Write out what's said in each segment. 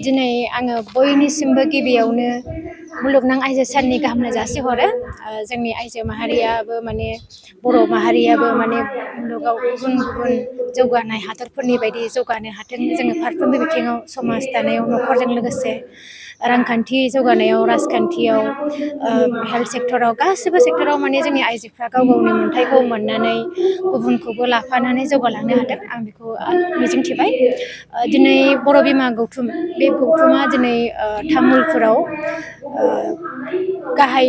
दिनै आङो बयनिसिमबो गिबियावनो मुलुगनां आइजो साननि गाहामलाय जासिहरो। जोंनि आइजो माहारियाबो माने बर' माहारियाबो माने मुलुगाव गुबुन गुबुन जौगानाय हादरफोरनि बायदि जौगानो हाथों। जोङो फारफ्रोमबो बिथिङाव समाज दानायाव न'खरजों लोगोसे रांखान्थि जौगानायाव राजखान्थियाव हेल्थ सेक्टराव गासिबो सेक्टराव माने जोंनि आइजोफ्रा गाव गावनि मोन्थायखौ मोननानै गुबुनखौबो लाफानानै जौगालांनो हादों। आं बेखौ मिजिंथिबाय। दिनै बर' बिमा गौथुम बे गौथुमा दिनै तामुलपुराव गाहाय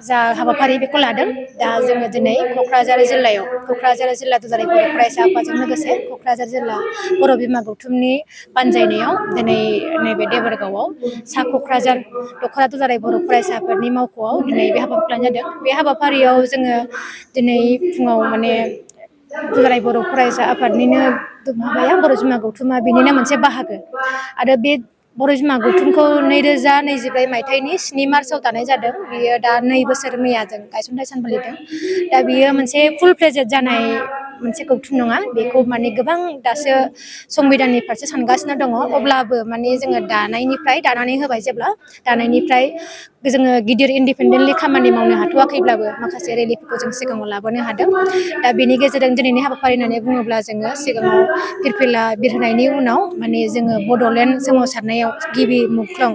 जा हाबाफारि बेखौ लादों। दा जोङो दिनै क'क्राझार जिल्ला दुलाराय बर' फरायसा आफादजों लोगोसे क'क्राझार जिल्ला बर' बिमा गौथुमनि बानजायनायाव दिनै नैबे देबोरगावआव सा क'क्राझार दख'रा दुलाराय बर' फरायसा आफादनि मावख'आव दिनै बे हाबाफारिखौ लानाय जादों। बे हाबाफारियाव जोङो दिनै फुङाव माने दुलाराय बर' फरायसा आफादनिनो माबाया बर' बिमा गौथुमा बेनिनो मोनसे बाहागो आरो बे बर' बिमा गौथुमखौ 2024 मायथाइनि 7 मार्चआव दानाय जादों। बियो दा 2 बोसोर मैयाजों गायसनथाइ सान फालिदों। दा बियो मोनसे फुल प्लेजेड जानाय मोनसे गौथुम नङा। बेखौ माने गोबां दासो संबिधाननि फारसे सानगासिनो दङ। अब्लाबो माने जोङो दानानै होबाय जेब्ला दानायनिफ्राय जोङो गिदिर इन्डिपेन्डेन्टलि खामानि मावनो हाथ'वाखैब्लाबो माखासे रेलिफोरखौ जों सिगाङाव लाबोनो हादों। दा बेनि गेजेरजों दिनैनि हाबाफारि होननानै बुङोब्ला जोङो सिगाङाव फिरफिला बिरहोनायनि उनाव माने जोङो बड'लेण्ड सोमावसारनायाव गिबि मुंख्लं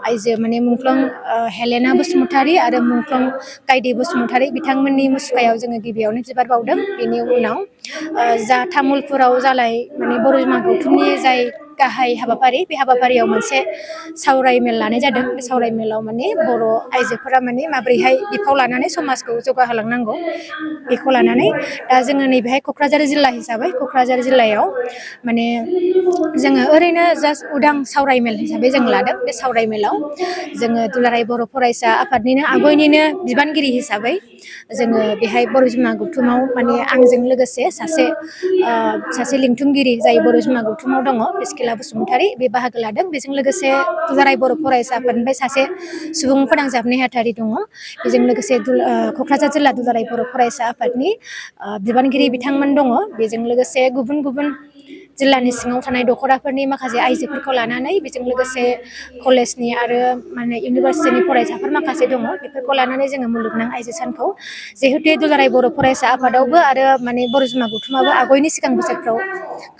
आइजो माने मुंख्लं हेलेना बसुमतारी आरो मुंख्लं गायदे बसुमतारी बिथांमोननि मुसुखायाव जोङो गिबियावनो बिबार बावदों। बेनि उनाव जा तामुलपुराव जालाय माने बर' बिमा गौथुमनि जाय गाहाय हाबाफारि बे हाबाफारियाव मोनसे सावराय मेल लानाय जादों। बे सावराय मेलाव माने बर' आइजोफोरा माने माबोरैहाय बिफाव लानानै समाजखौ जौगाहोलांनांगौ बेखौ लानानै दा जोङो नैबेहाय क'क्राझार जिल्ला हिसाबै क'क्राझार जिल्लायाव माने जोङो ओरैनो जास्ट उदां सावरायमेल हिसाबै जों लादों। बे सावरायमेलाव जोङो दुलाराय बर' फरायसा आफादनिनो आगयनिनो बिबानगिरि हिसाबै जोङो बेहाय बर' बिमा गौथुमाव माने आंजों लोगोसे सासे लिंथुमगिरि जाय बर' बिमा गौथुमाव दङ पिसकिला बसुमतारी बे बाहागो लादों। बेजों लोगोसे दुलाराय बर' फरायसा आफादनिफ्राय सासे सुबुं फोनांजाब नेहाथारि दङ। बेजों लोगोसे क'क्राझार जिल्ला दुलाराय बर' फरायसा आफादनि बिबानगिरि बिथांमोन दङ। बेजों लोगोसे गुबुन गुबुन जिल्लानि सिङाव थानाय दख'राफोरनि माखासे आइजोफोरखौ लानानै बेजों लोगोसे कलेजनि आरो माने इउनिभारसिटिनि फरायसाफोर माखासे दङ। बेफोरखौ लानानै जोङो मुलुगनां आइजो सानखौ जिहेतु दुलाराय बर' फरायसा आफादावबो आरो माने बर' बिमा गौथुमाबो आगयनि सिगां बोसोरफ्राव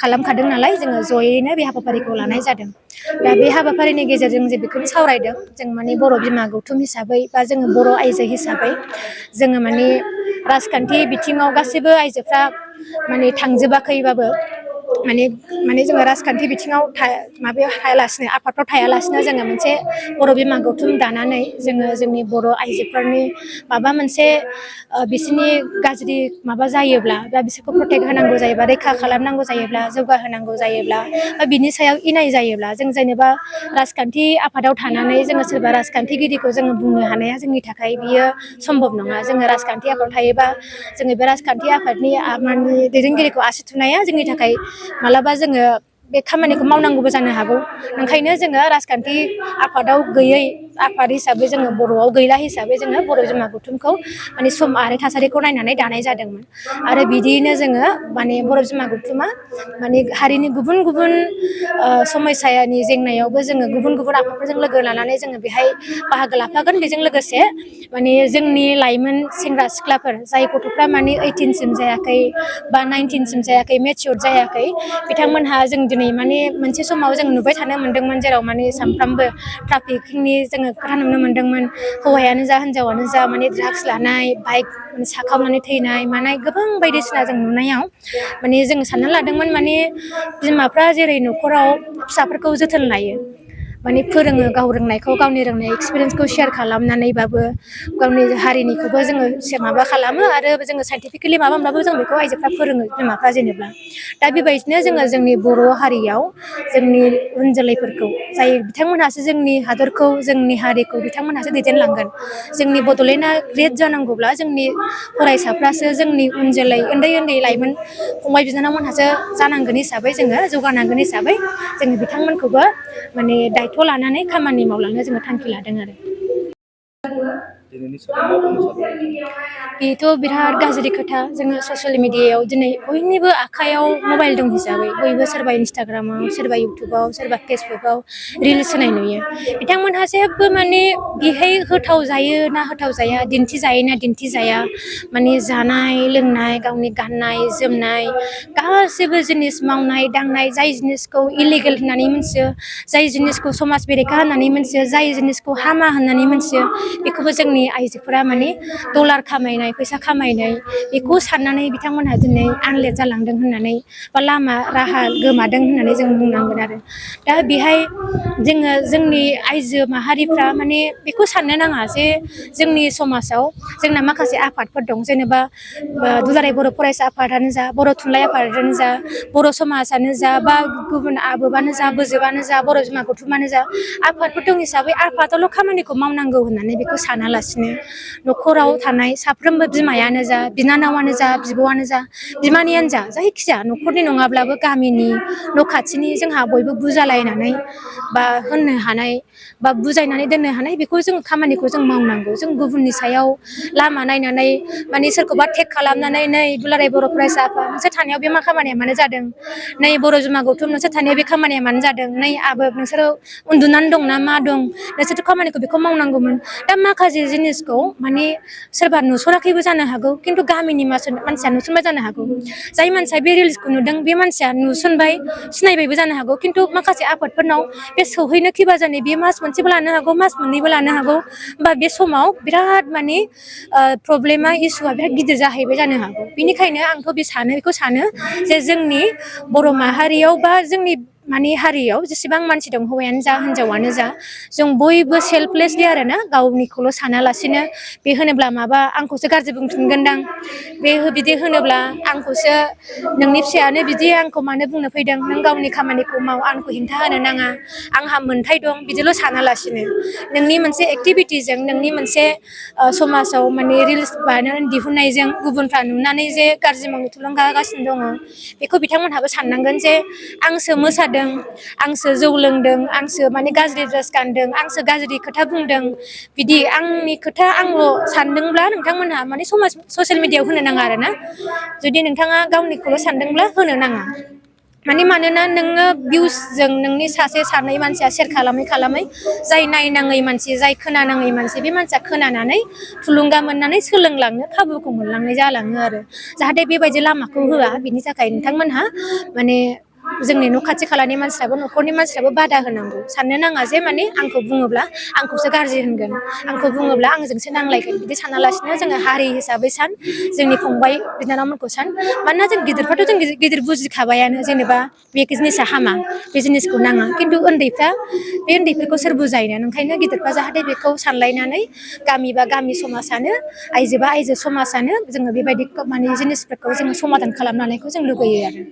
खालामखादों नालाय जोङो जयैनो बे हाबाफारिखौ लानाय जादों। दा बे हाबाफारिनि गेजेरजों जे बेखौनो सावरायदों जों माने बर' बिमा गौथुम हिसाबै बा जोङो बर' आइजो हिसाबै जोङो माने राजखान्थि बिथिङाव गासैबो आइजोफ्रा माने थांजोबाखैबाबो माने जोङो राजखान्थि बिथिङाव माबायाव थायालासिनो आफादफ्राव थायालासिनो जोङो मोनसे बर' बिमा गौथुम दानानै जोङो जोंनि बर' आइजोफोरनि माबा मोनसे बिसोरनि गाज्रि माबा जायोब्ला बा बिसोरखौ प्रटेक्ट होनांगौ जायोबा रैखा खालामनांगौ जायोब्ला जौगाहोनांगौ जायोब्ला बा बिनि सायाव इनाय जायोब्ला जों जेनेबा राजखान्थि आफादाव थानानै जोङो सोरबा राजखान्थिगिरिखौ जोङो बुंनो हानाया जोंनि थाखाय बियो सम्भब नङा। जोङो राजखान्थि आफादाव थायोबा जोङो बे राजखान्थि आफादनि माने दैदेनगिरिखौ आसि थुनाया जोंनि थाखाय मालाबा जोङो बे खामानिखौ मावनांगौबो जानो हागौ। ओंखायनो जोङो राजखान्थि आफादाव गैयै आफाद हिसाबै जोङो बर'आव गैला हिसाबै जोङो बर' बिमा गौथुमखौ माने सम आरो थासारिखौ नायनानै दानाय जादोंमोन। आरो बिदियैनो जोङो माने बर' बिमा गौथुमा माने हारिनि गुबुन गुबुन समयसानि जेंनायावबो जोङो गुबुन गुबुन आफादफोरजों लोगो लानानै जोङो बेहाय बाहागो लाफागोन। बेजों लोगोसे माने जोंनि लाइमोन सेंग्रा सिख्लाफोर जाय गथ'फ्रा माने 18सिम जायाखै बा 19सिम जायाखै मेचियर जायाखै बिथांमोनहा जों दिनै माने मोनसे समाव जों नुबाय थानो मोन्दोंमोन जेराव माने सानफ्रामबो ट्राफिकनि जोङो खोथा नुनो मोन्दोंमोन। हौवायानो जा हिनजावानो जा माने ड्राग्स लानाय बाइक साखावनानै थैनाय मानाय गोबां बायदिसिना जों नुनायाव माने जों सानना लादोंमोन माने बिमाफ्रा जेरै न'खराव फिसाफोरखौ जोथोन लायो माने फोरोङो गाव रोंनायखौ गावनि रोंनाय एक्सपिरियेन्सखौ शेयार खालामनानैबाबो गावनि हारिनिखौबो जोङो माबा खालामो आरो जोङो साइन्टिफिकेलि माबा मोनबाबो जों बेखौ आइजोफ्रा फोरोङो बिमाफ्रा जेनेबा दा बेबायदिनो जोङो जोंनि बर' हारियाव जोंनि उन जोलैफोरखौ जाय बिथांमोनहासो जोंनि हादरखौ जोंनि हारिखौ बिथांमोनहासो दैदेनलांगोन। जोंनि बड'लेण्डआ ग्रेट जानांगौब्ला जोंनि फरायसाफ्रासो जोंनि उन जोलै उन्दै उन्दै लाइमोन फंबाय बिनानावमोनहासो जानांगोन हिसाबै जोङो जौगानांगोन हिसाबै जोङो बिथांमोनखौबो माने दायथ' लानानै खामानि मावलांनो जोङो थांखि लादों आरो। दिनैनि सायाव मा बुंनो सानो नोंथाङा? बेथ' बिराद गाज्रि खोथा जोङो ससियेल मिडियायाव दिनै बयनिबो आखायाव मबाइल दं हिसाबै बयबो सोरबा इन्सटाग्रामाव सोरबा इउटुबाव सोरबा फेसबुकाव रिल्स होनाय नुयो बिथांमोनहा जेबो माने बेहाय होथाव जायो ना होथाव जाया दिन्थिजायो ना दिन्थिजाया माने जानाय लोंनाय गावनि गाननाय जोमनाय गासैबो जिनिस मावनाय दांनाय जाय जिनिसखौ इलिगेल होननानै मोनथियो जाय जिनिसखौ समाज बेरेखा होननानै मोनथियो जाय जिनिसखौ हामा होननानै मोनथियो बेखौबो जोंनि आइजोफोरा माने डलार खामायनाय फैसा खामायनाय बेखौ साननानै बिथांमोनहा दिनै आनलेट जालांदों होननानै बा लामा राहा गोमादों होननानै जों बुंनांगोन आरो दा बेहाय जोङो जोंनि आइजो माहारिफ्रा माने बेखौ साननो नाङा जे जोंनि समाजाव जोंना माखासे आफादफोर दं जेनेबा दुलाराय बर' फरायसा आफादानो जा बर' थुनलाइ आफादानो जा बर' समाजानो जा बा गुबुन आबोबानो जा बोजोबानो जा बर' बिमा गौथुमानो जा आफादफोर दं हिसाबै आफादाल' खामानिखौ मावनांगौ होननानै बेखौ सानालासिनो न'खराव थानाय साफ्रोमबो बिमायानो जा बिनानावानो जा बिब'आनो जा बिमानैयानो जा जायखिजाया न'खरनि नङाब्लाबो गामिनि न' खाथिनि जोंहा बयबो बुजालायनानै बा होननो हानाय बा बुजायनानै दोननो हानाय बेखौ जों खामानिखौ जों मावनांगौ जों गुबुननि सायाव लामा नायनानै माने सोरखौबा टेग खालामनानै नै दुलाराय बर' फरायसा आफाद नोंसोर थानायाव बे मा खामानिया मानो जादों नै बर' बिमा गौथुम नोंसोर थानायाव बे खामानिया मानो जादों नै आबोब नोंसोरो उन्दुनानै दं ना मा दं नोंसोरथ' खामानिखौ बेखौ मावनांगौमोन दा माखासे जिनिसखौ माने सोरबा नुसराखैबो जानो हागौ खिन्थु गामिनि मानसिया नुसनबाय जानो हागौ जाय मानसिया बे रिल्सखौ नुदों बे मानसिया नुसनबाय सिनायबायबो जानो हागौ खिन्थु माखासे आफादफोरनाव बे सौहैनो खिबा जानो बे मास मोनसेबो लानो हागौ मास मोननैबो लानो हागौ बा बे समाव बिराद माने प्रब्लेमा इसुआ बिराद गिदिर जाहैबाय जानो हागौ बिनिखायनो आंथ' बेखौ सानो जे जोंनि बर' माहारियाव बा जोंनि माने हारियाव जेसेबां मानसि दं हौवायानो जा हिनजावानो जा जों बयबो सेल्फलेसलि आरो ना गावनिखौल' सानालासिनो बे होनोब्ला माबा आंखौसो गाज्रि बुंफिनगोनदां बे बिदि होनोब्ला आंखौसो नोंनि फिसायानो बिदि आंखौ मानो बुंनो फैदों नों गावनि खामानिखौ माव आंखौ हेंथा होनो नाङा आंहा मोन्थाय दं बिदिल' सानालासिनो नोंनि मोनसे एक्टिभिटिजों नोंनि मोनसे समाजाव माने रिल्स बानायनानै दिहुननायजों गुबुनफ्रा नुनानै जे गाज्रि मावनो थुलुंगा होगासिनो दङ बेखौ बिथांमोनहाबो साननांगोन जे आंसो मोसादों आंसो जौ लोंदों आंसो माने गाज्रि ड्रेस गानदों आंसो गाज्रि खोथा बुंदों बिदि आंनि खोथा आंल' सानदोंब्ला नोंथांमोनहा माने ससियेल मिडियायाव होनो नाङा आरो ना जुदि नोंथाङा गावनिखौल' सानदोंब्ला होनो नाङा मानोना नोङो भिउसजों नोंनि सासे सानै मानसिया सेयार खालामै जाय नायनाङै मानसि जाय खोनानाङै मानसि बे मानसिया खोनानानै थुलुंगा मोननानै सोलोंलांनो खाबुखौ मोनलांनाय जालाङो आरो जाहाथे बेबायदि लामाखौ होआ बिनि थाखाय नोंथांमोनहा माने जोंनि न' खाथि खालानि मानसिफ्राबो न'खरनि मानसिफ्राबो बादा होनांगौ साननो नाङा जे माने आंखौ बुङोब्ला आंखौसो गाज्रि होनगोन आंखौ बुङोब्ला आंजोंसो नांलायगोन बिदि सानालासिनो जोङो हारि हिसाबै सान जोंनि फंबाय बिनानावमोनखौ सान मानोना जों गिदिरफ्राथ' जों गिदिर बुजिखाबायानो जेनेबा बे जिनिसा हामा बे जिनिसखौ नाङा खिन्थु उन्दैफोरखौ सोर बुजायनो ओंखायनो गिदिरफ्रा जाहाथे बेखौ सानलायनानै गामि बा गामि समाजानो आइजो बा आइजो समाजानो जोङो बेबायदि माने जिनिसफोरखौ जोङो समाधान खालामनायखौ जों लुगैयो आरो